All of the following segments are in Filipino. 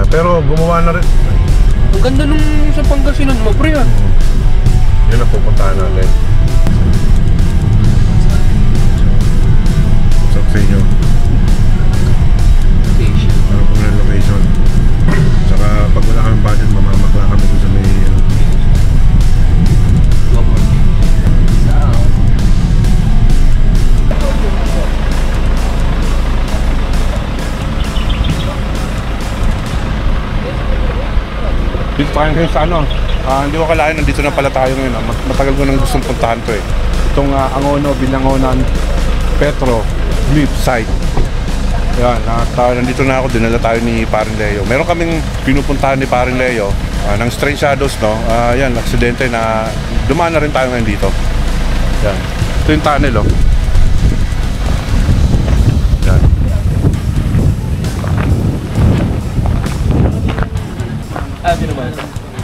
Pero gumawa na rin. Ang ganda nung sa Pangasinan mo, pre. Yun ang pupuntahan natin. Sa inyo. Para po ng location. Saka pag wala kami budget, mamamakla kami dun sa may dito tayo ngayon sa ano. Hindi ko akalain nandito na pala tayo ngayon. Matagal ko nang gustong puntahan to eh. Itong Angono, Binangonan, Petro, Glyph site. Yan, at nandito na ako, dinala tayo ni Paring Leo. Meron kaming pinupuntahan ni Paring Leo ng Strange Shadows, no? Yan, aksidente na dumaan na rin tayo ngayon dito. Yan. Ito yung tunnel, oh. Yan.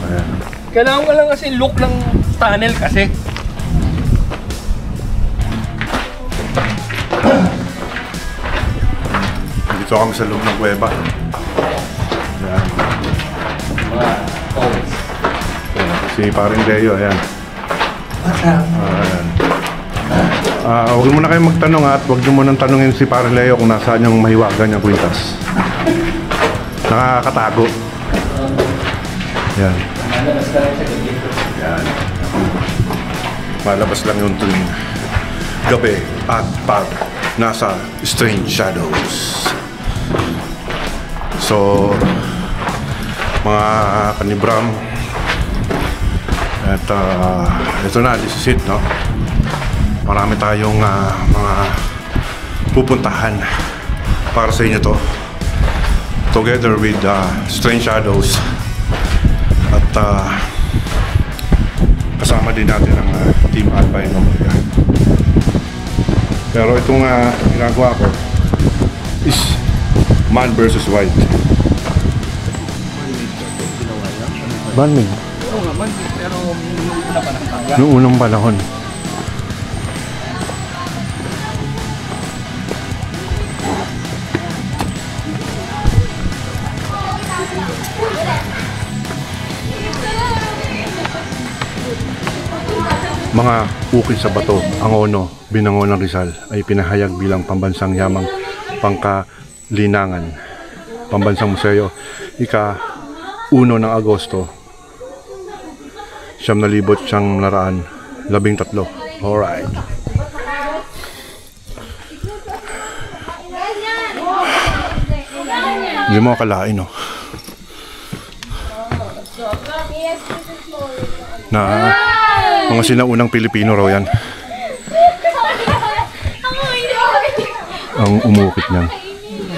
Ayan. Kailangan ko lang kasi look ng tunnel kasi. Dito kami sa loob ng kuweba. Ayan. Si Paring Leo, ayan. Ayan. Huwag muna kayong magtanong at huwag nyo munang tanongin si Paring Leo kung nasaan yung mahiwagan niyang kwintas. Nakakatago. Ayan. Ayan. Malabas lang yung tuwing gabi at pag nasa Strange Shadows. So, mga kanibram, at ito na, this is it, no? Marami tayong mga pupuntahan para sa inyo to, together with Strange Shadows. At kasama din natin ang Team Alpine Omega. Pero itong ginagawa ko is man versus wild. Banmig? Oo nga, banmig. Pero nung una pa ng tangga. Noong unang panahon. Mga ukit sa bato, Angono, Binangonan, Rizal ay pinahayag bilang pambansang yamang pangkalinangan. Pambansang museo, ika-1 ng Agosto, 1913. Alright. Hindi mo akalain, no? Na mga sinaunang Pilipino raw yan. Ang umukit niyan.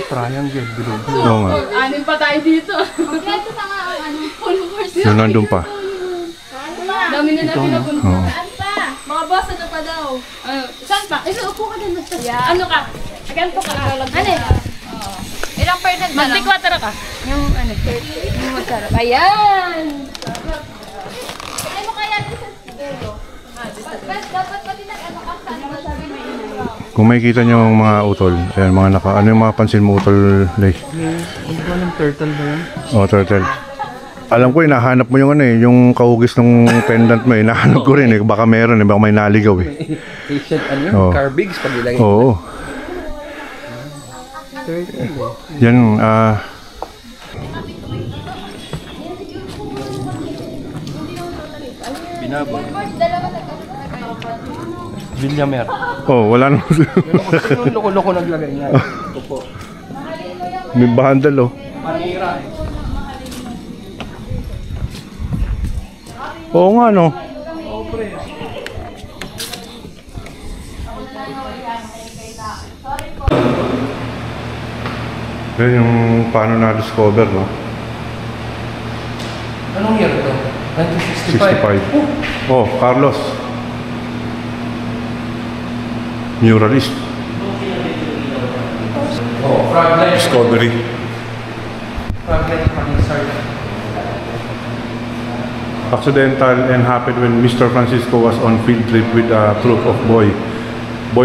Triangle, bilog. Oo nga. Anin pa tayo dito. Yun nandun pa. Dami na natin na punta. Oo. Saan pa? Mga boss, ano pa daw? Saan pa? Upo ka din. Ano ka? Ganto ka. Ano eh? Ilang percent na lang? Magtikwatara ka. Yung ano? Yung masarap. Ayan! Ay mo kaya din sa siguro. Dapat pati nag-ano ka sa ano sabi mo yun. Kung makikita nyo ang mga utol, ayan, mga ano yung mga pansin mo utol, Lay? Hindi ko alam, turtle ba yan? Oh, turtle. Alam ko, hinahanap mo yung ano eh, yung kahugis ng pendant mo eh. Hinahanap ko rin eh, baka meron eh, baka may naligaw eh. Asian ano yun? Oh. Carbigs pag ilagay. Oo. Turtle eh. Yan, Binabang. Villamer. oh, wala naman. Yung loko-loko naglagay nga. Ito po. May bahandal oh. Manira eh. Oo nga no. Oo pre. Yan yung paano na-discover no? Anong year ito? 1965. Oh, Carlos. Muralist. Oh, fragment. Discovery. Fragment Manisar. Accidental and happened when Mr. Francisco was on field trip with a troop of Boy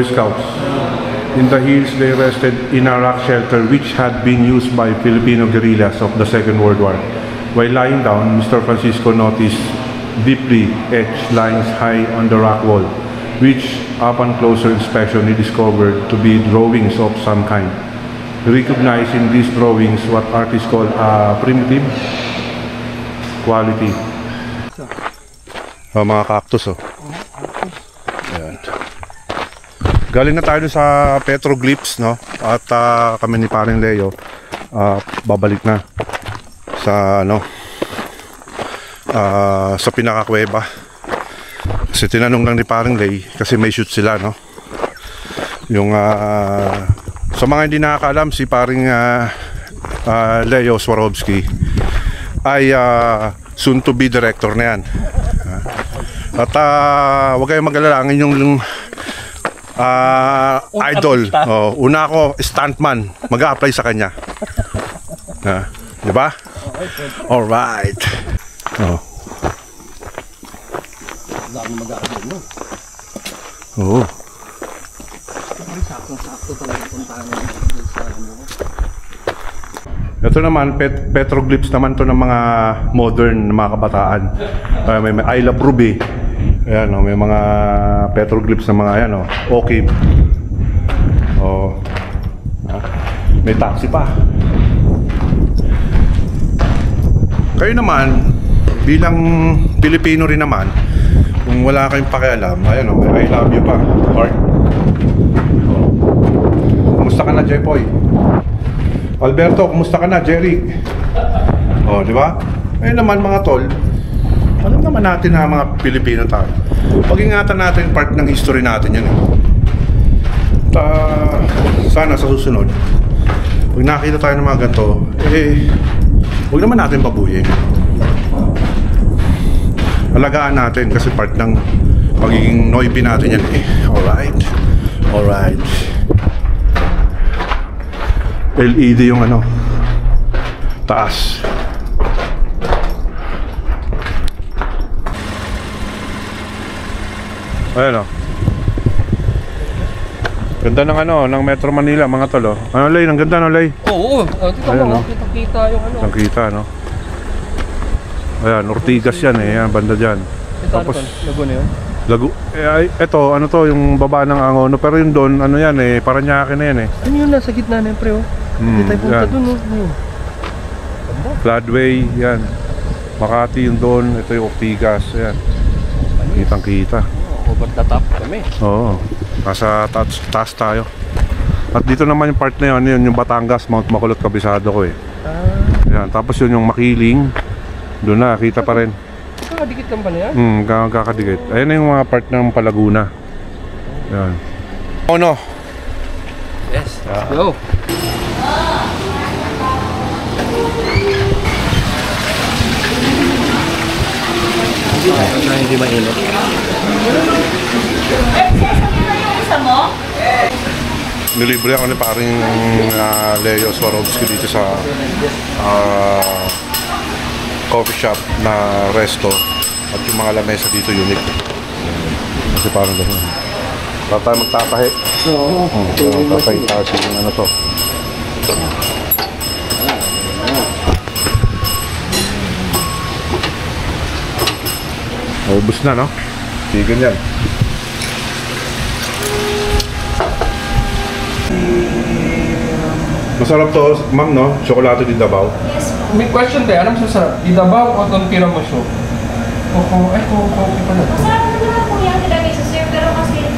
Scouts. in the hills they rested in a rock shelter which had been used by Filipino guerrillas of the Second World War. While lying down, Mr. Francisco noticed deeply etched lines high on the rock wall, which upon closer inspection he discovered to be drawings of some kind. He recognized in these drawings what artists call a primitive quality. Mga cactus, oh. Ayan. Galing na tayo sa petroglyphs, no? At kami ni Paring Leo babalik na sa sa pinakakuweba. Kasi tinanong lang ni Paring Leo kasi may shoot sila, no? Yung sa mga hindi nakakaalam, si Paring Leo Swarovski ay soon to be director na yan. At huwag kayong mag-alala, ang inyong idol. Una ako, stuntman. Mag-a-apply sa kanya. Diba? Alright. Dami mag-aaral mo. Oo. Sakto talaga puntahan mo sa ano. Ito naman, petroglyphs naman to ng mga modern na mga kabataan. May I Love Ruby. Ayan, may mga petroglyphs na mga ayan, okay. May taxi pa. Kayo naman, bilang Pilipino rin naman, kung wala kayong pakialam, ayan, may I love you pa. Heart. Kumusta ka na, Jepoy? Alberto, kumusta ka na, Jerry? Di ba? Ayun naman mga tol, alam naman natin na mga Pilipino tayo. Pag-ingatan natin part ng history natin yan. Sana sa susunod, pag nakita tayo ng mga ganito, huwag naman natin babuyin. Alagaan natin kasi part ng pagiging Noybi natin yan. Alright. Alright. LED yung taas. Ayan, ganda ng ng Metro Manila, mga tol. Ano, Lay? Ang ganda, no, Lay? Oo. Tika mo, kita yung Ang kita, no? Ayan, Ortigas yan, yan, banda dyan. Tapos Laguna yun? ito, yung baba ng Angono. Pero yung doon, yan, Paranaque na yan, Ano yun, nasa gitna na yun, pre, Hindi tayo punta doon, Floodway, yan. Makati yung doon, ito yung Ortigas, yan. Kitang kita. Over the top kami. Oo, nasa taas tayo. At dito naman yung part na yun, yung Batangas, Mount Makulot, kabisado ko yan, tapos yun yung Makiling. Doon na, kita pa rin. Kakadikit lang ba na yan? Kakadikit. Ayan na yung mga part ng Palaguna. Yan. No. Yes, let's go. Hindi mainit. Nilibre ako ni paring Leo Swarovski dito sa coffee shop na resto. At yung mga lamesa dito unique. Kasi parang gano'n. Para tayo magtatahi. Oo. Tatahi tayo yung to. Ubus na, no? Tigan yan. Masarap to, ma'am, no? Chocolate di Davao. Yes po. May question tayo, anong masarap? Di Davao o Don Tiramisu? Koko pala. Masarap naman po yan nilagay sa sir, pero kasi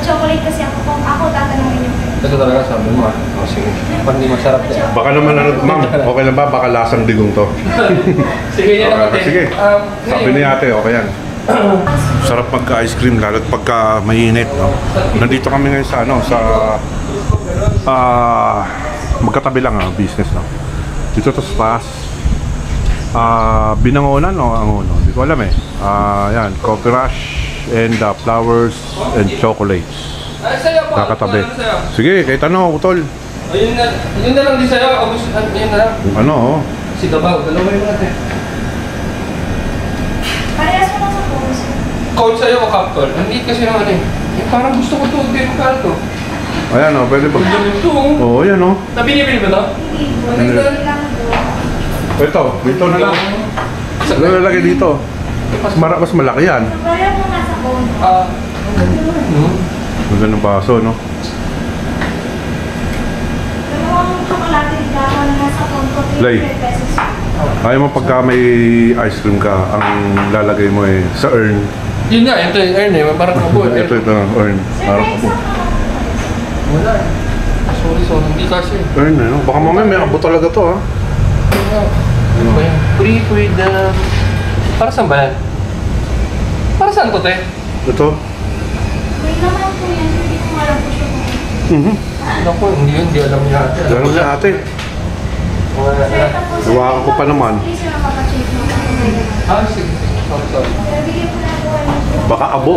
chocolate kasi ako tatanungin niyo. Ito talaga sabi mo. Sige. Pag di masarap yan. Baka naman, ma'am, okay lang ba? Baka lasang digong to. Sige, yan naman. Sige. Sabi ni ate, okay yan. Sarap magka-ice cream, lalo't pagka mainit, no? Nandito kami ngayon sa magkatabi lang, business, no? Dito to sa taas. Binangonan, no? Angono. Hindi ko alam, yan, Coffee Rush and flowers and chocolates. Kakatabi. Sige, kahit ano, utol. Yun na lang din sa'yo. Yun na lang. Ano, Si Davao, dalawa yung natin. Parehas mo lang sa pose. Coach sa'yo o Captor? Ang liit kasi naman Parang gusto ko to. Hindi mo kaya to. Ayan o, pwede ba? Ang galing to. Oo, yan o. Nabinibili ba to? Ito, dito na lang. Ano lalagay dito? Mas malaki yan. Ah. Magandang baso, no? Lay, ayaw mo pagka may ice cream ka, ang lalagay mo sa urn. Yun nga, ito yung urn eh. Parang abo eh. Ito, urn. Parang abo. Wala eh. Sorry, hindi kasi. Urn, no? Baka mamaya may abo talaga to, ha? Ano ba yan? Pre-freedom. Para saan ba yan? Para saan to, te? Ito? Wait naman po yan, hindi ko alam po siya kung Naku, hindi alam niya ate. Alam niya ate. Nawakan ko pa naman. please na makacheck mo kung may naman. Ah, sige. Sorry. Pero bigyan po na po ano. Baka abo.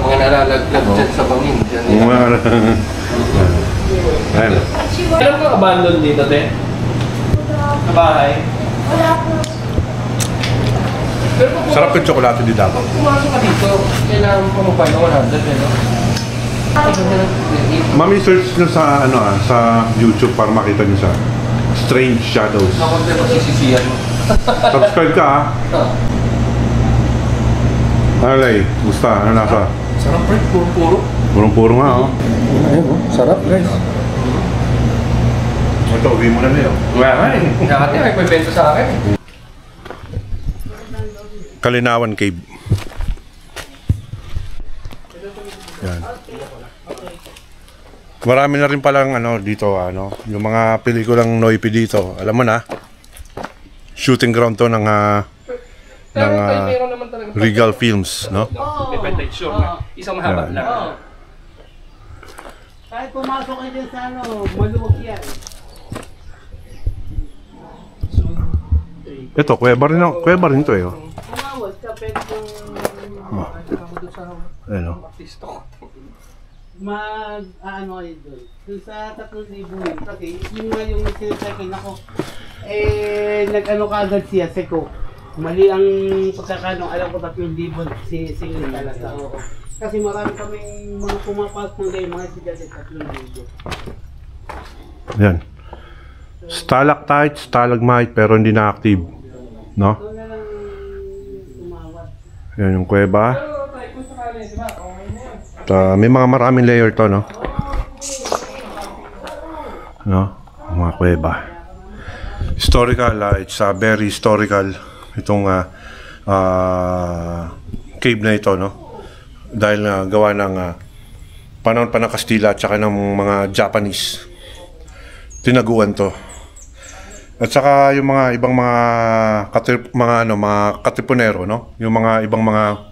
Mga nalalaglag dyan sa bangin. Dyan Ayan. Alam ko abandon dito, te? Sa bahay? Wala po. Pero kung Sarap yung tsokolate di dapat. pumasok ka dito, kailangan mo magbayad ng 100, eh, no? Mami, search nyo sa, sa YouTube para makita nyo sa Strange Shadows. Nakon tayo masisisiyan mo. Subscribe ka, ha? Alay, gusta? Ano nasa? Sarap, pre. Puro-puro. Purong-puro nga, oh. Ayun, sarap, guys. Ito, uwi mo na Leo. Wala nga eh. Dati may bento sa akin. Kalinawan Cave. Yan. Marami na rin palang dito, yung mga pelikulang Noipi dito. Alam mo na, shooting ground to ng Meron naman talaga. Regal Films, no? Depende, sure na. Isang mahaba Yan. lang. Kahit pumasok kayo dyan sa maluwag yan. Ito, kuweba rin to, eh. Oh. Umawad ka, pwede kong Ano? ano kayo doon. Doon sa 3,000 yun. Kasi yung nga yung sinasakin ako, nag-ano ka agad siya, seko. Mali ang pagkakano, alam ko 3,000 singil talaga. Oo. Kasi marami kaming mga pumapasok ng gayon, mga estudyante 3,000. Yan. Stalactite, stalagmite, pero hindi na active. No? Doon na lang umawad. Yan yung kuweba. May mga maraming layer to, no? No? Mga kuweba. Historical, it's very historical itong cave na ito, no? Dahil gawa ng panahon pa ng Kastila at saka ng mga Japanese. Tinaguan to. At saka yung mga ibang mga katipunero, no? Yung mga ibang mga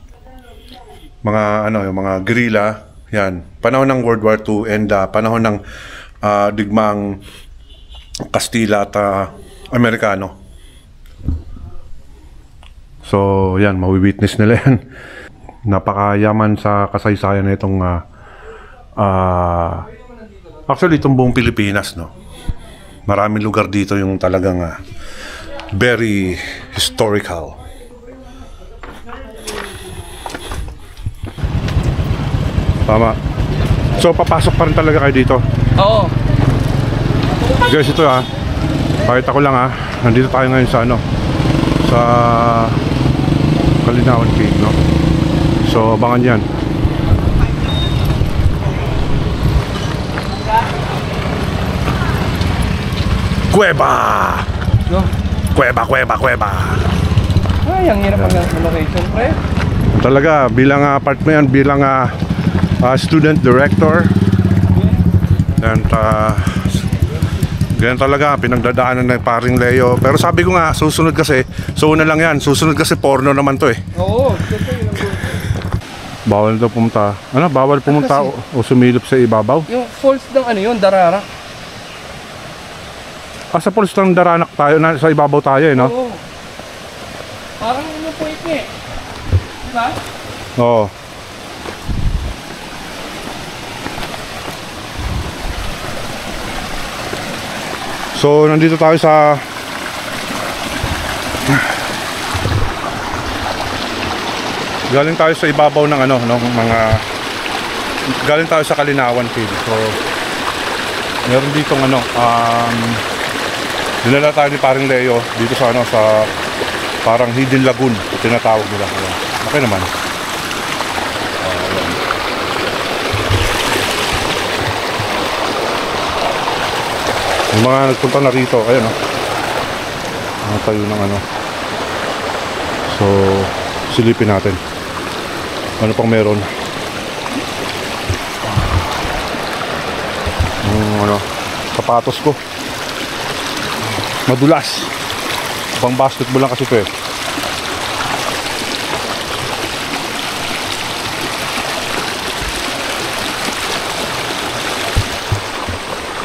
yung mga guerrilla, yan. Panahon ng World War II and panahon ng digmaang Kastila at Amerikano. So, yan, mawi-witness nila yan. Napakayaman sa kasaysayan na itong actually itong buong Pilipinas, no. Maraming lugar dito yung talagang very historical. Tama. So papasok pa rin talaga kayo dito. Oo. Guys, ito pakita ko lang nandito tayo ngayon sa sa Kalinawan Cave, no. So abangan yan. Kuweba! No? Kuweba! Ay, ang hirap mag-location, pre. Talaga, bilang part mo yan, bilang student director. And ganyan talaga, pinagdadaanan ng paring Leo. Pero sabi ko nga, susunod kasi, so una lang yan, susunod kasi porno naman to eh. Oo. Bawal daw pumunta. Bawal pumunta o sumilip sa ibabaw? Yung falls ng yun, Darara. Sa falls ng Daranak tayo, sa ibabaw tayo eh, no? Oo. Parang point niya eh. Diba? Oo. So, nandito tayo sa galing tayo sa ibabaw ng mga galing tayo sa Kalinawan Cave. So, Meron ditong ano, dinala tayo ni paring Leo dito sa ano, sa parang Hidden Lagoon, tinatawag nila. Okay naman. Yung mga nagpunta na rito, ayan o. Mga tayo ng ano. So, silipin natin. Ano pang meron? Ano, sapatos ko. Madulas. Pang basketball lang kasi ito eh.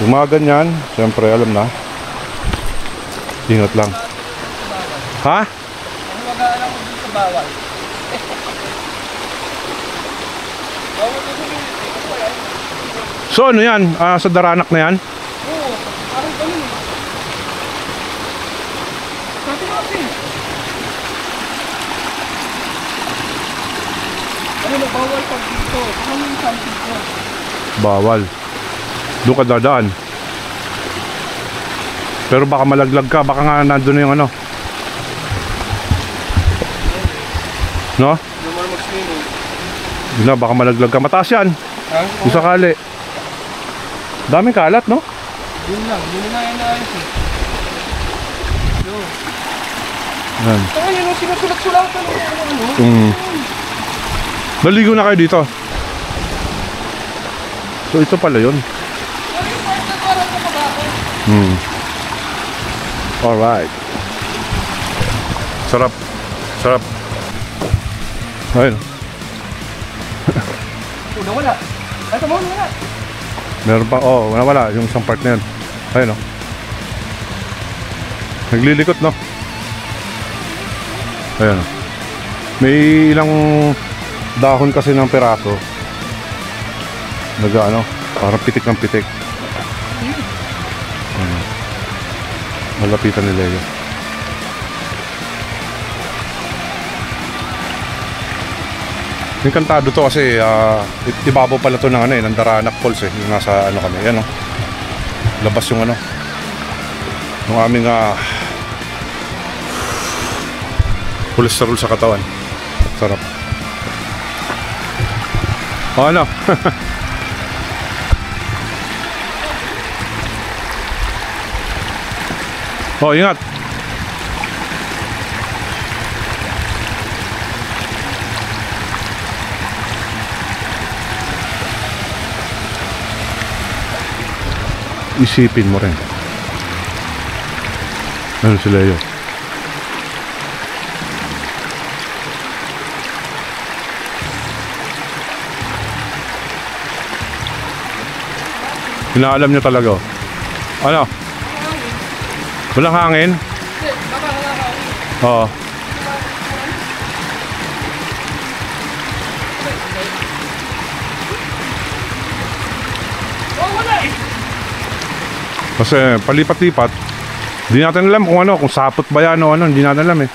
Yung mga ganyan, siyempre alam na. Ingat lang. Ha? Ang mag-aalam mo dito sa bawal. So ano yan? Sa Daranak na yan? Oo, parang ganun eh. Sabi. Ano na bawal pag dito? Ano yung something ko? Bawal. Doon ka dadaan. Pero baka malaglag ka. Baka nga nandun na yung ano. No? Hindi mo na mag-swimming. Yun na, baka malaglag ka. Mataas yan. Ha? Kung sakali. Daming kalat, no? Yun lang. Yun na yung naayos eh. Yun. Yan. Saka yun ang sinusulat-sulatan ng ano. Naligo na kayo dito. So ito pala yun. Ano yung part na parang nakabako? Alright. Sarap. Sarap. Ayun. Oh, nawala. Ito mo, nawala. Meron pa. Oh, wala. Yung isang part na yun. Ayun, oh. Naglilikot, no? Ayun. May ilang dahon kasi ng peraso. Ano, parang pitik ng pitik. Ayun. Malapitan ni Leo. Yung kantado to kasi ibabaw pala to ng ano eh, ng Daranak Falls eh. Yung nasa ano kami, yan oh. Labas yung ano. Yung aming cholesterol sa katawan. Sarap. O ano? Oh, ingat. Isipin mo rin. Ano si Leo? Inaalam niyo talaga. Ano? Walang hangin? Oo. Kasi palipat-lipat, hindi natin alam kung ano, kung sapot ba yan o ano, hindi natin alam eh.